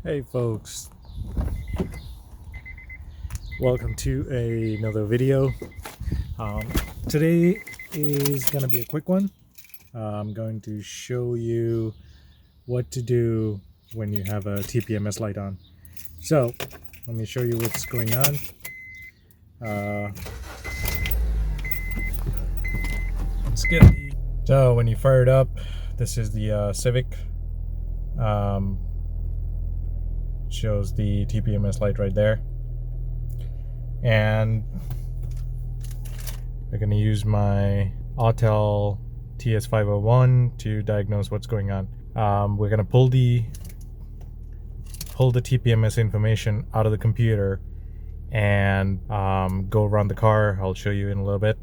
Hey folks, welcome to another video. Today is gonna be a quick one. I'm going to show you what to do when you have a TPMS light on. So let me show you what's going on. So when you fire it up, this is the Civic. Shows the TPMS light right there, and I'm going to use my Autel TS501 to diagnose what's going on. We're going to pull the TPMS information out of the computer and go around the car. I'll show you in a little bit,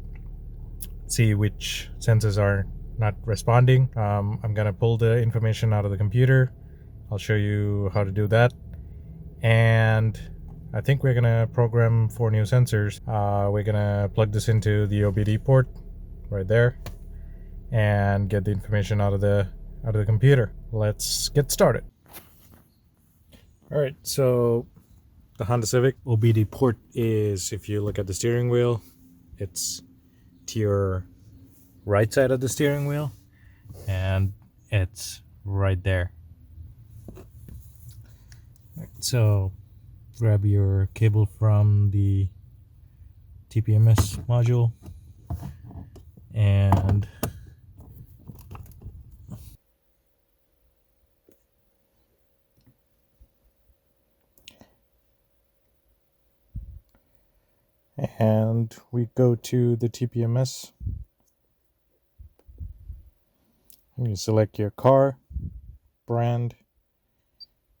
see which sensors are not responding. I'm going to pull the information out of the computer. I'll show you how to do that. And I think we're gonna program 4 new sensors. We're gonna plug this into the OBD port right there and get the information out of the computer. Let's get started. All right, so the Honda Civic OBD port is, if you look at the steering wheel, it's to your right side of the steering wheel, and it's right there. So grab your cable from the TPMS module and we go to the TPMS. And you select your car brand.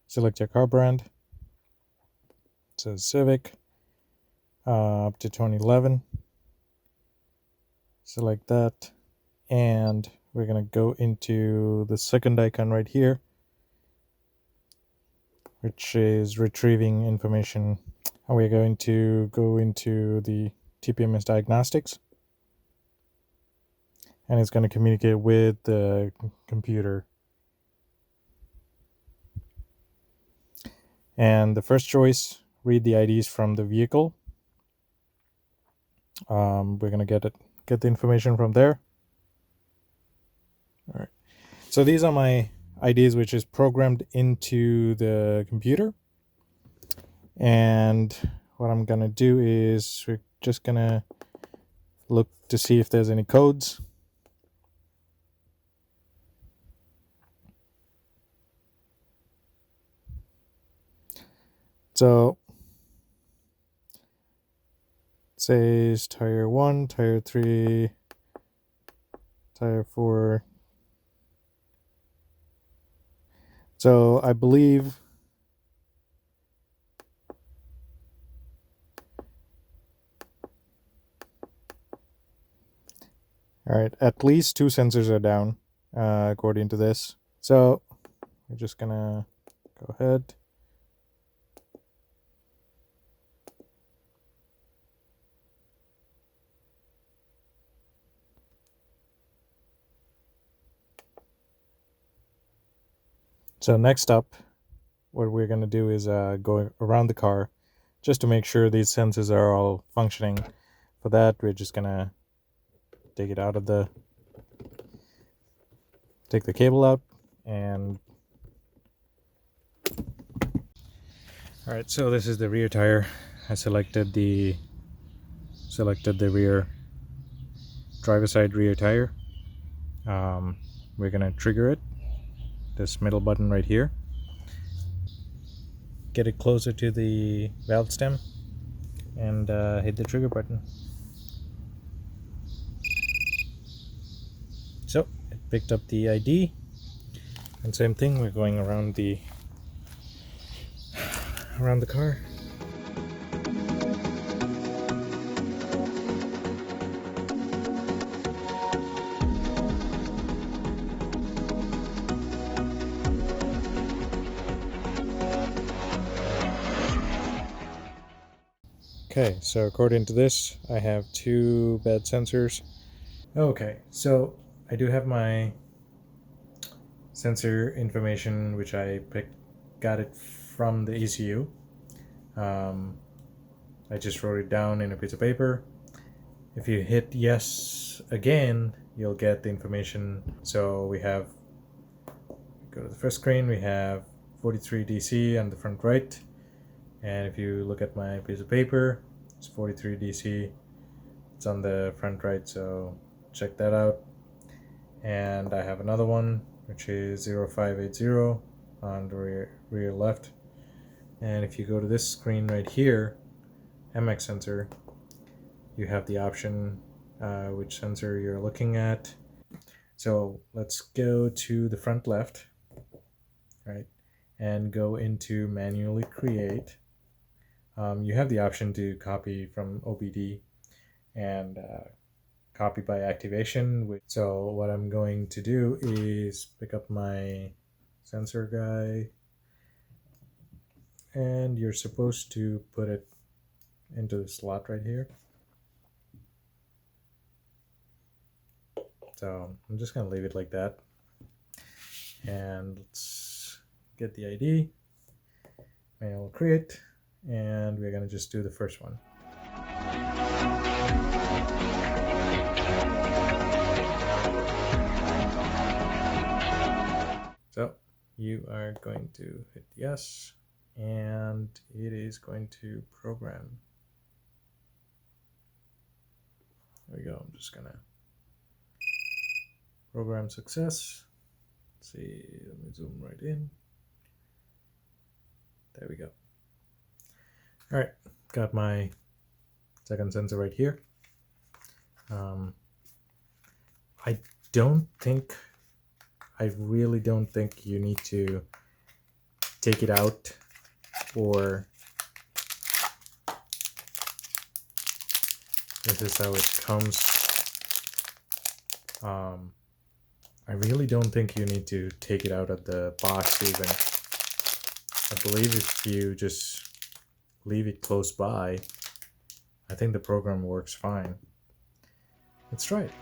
Select your car brand. It says Civic, up to 2011. Select that, and we're gonna go into the second icon right here, which is retrieving information. And we're going to go into the TPMS diagnostics, and it's going to communicate with the computer. And the first choice, read the IDs from the vehicle. We're gonna get the information from there. All right. So these are my IDs, which is programmed into the computer. And what I'm gonna do is we're just gonna look to see if there's any codes. So it says tire 1, tire 3, tire 4. So I believe all right, at least 2 sensors are down, according to this. So we're just gonna go ahead. So next up, what we're going to do is go around the car just to make sure these sensors are all functioning. For that, we're just going to take the cable out, and all right, so this is the rear tire. I selected the rear driver side rear tire. We're going to trigger it. This middle button right here. Get it closer to the valve stem and hit the trigger button. So it picked up the ID, and same thing, we're going around the car. Okay, so according to this, I have 2 bad sensors. Okay, so I do have my sensor information, which I picked got it from the ECU. I just wrote it down in a piece of paper. If you hit yes again, you'll get the information. So we have, go to the first screen, we have 43 DC on the front right. And if you look at my piece of paper, it's 43 DC. It's on the front right, so check that out. And I have another one, which is 0580 on the rear left. And if you go to this screen right here, MX sensor, you have the option which sensor you're looking at. So let's go to the front left, right, and go into manually create. You have the option to copy from OBD and copy by activation. So what I'm going to do is pick up my sensor guy, and you're supposed to put it into the slot right here. So I'm just gonna leave it like that, and let's get the ID, manual create, and we're gonna just do the first one. So you are going to hit yes, and it is going to program. There we go. I'm just gonna program success. Let's see, let me zoom right in. There we go. All right, got my second sensor right here. I really don't think you need to take it out, or this is how it comes. I really don't think you need to take it out of the box even. I believe if you just leave it close by, I think the program works fine. Let's try it.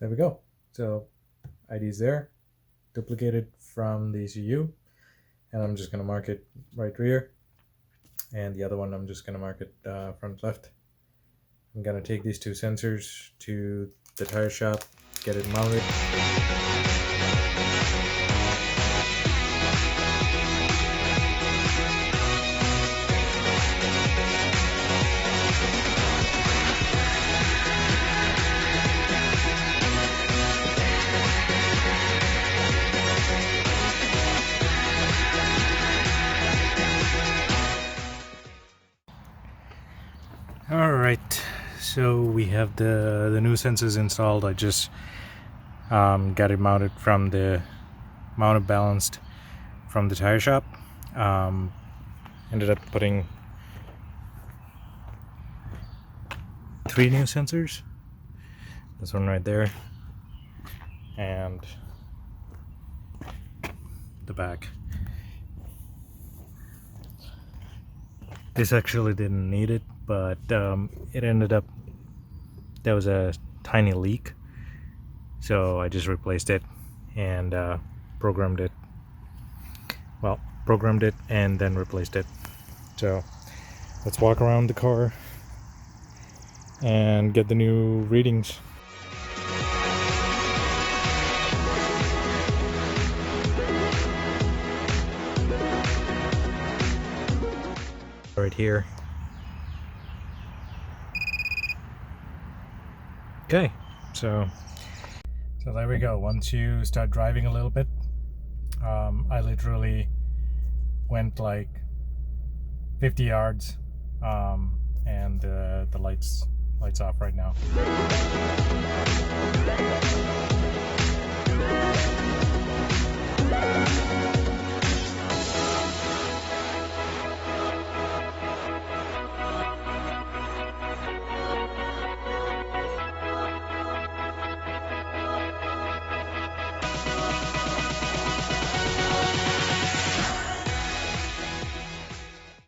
There we go. So ID is there, duplicated from the ECU, and I'm just going to mark it right rear, and the other one I'm just going to mark it front left. I'm going to take these two sensors to the tire shop, get it mounted. Alright, so we have the new sensors installed. I just got it mounted from the mounted balanced from the tire shop. Ended up putting 3 new sensors. This one right there, and the back. This actually didn't need it, but it ended up, there was a tiny leak, so I just replaced it and programmed it and then replaced it. So let's walk around the car and get the new readings. Right here. Okay, so there we go. Once you start driving a little bit, I literally went like 50 yards, and the lights off right now.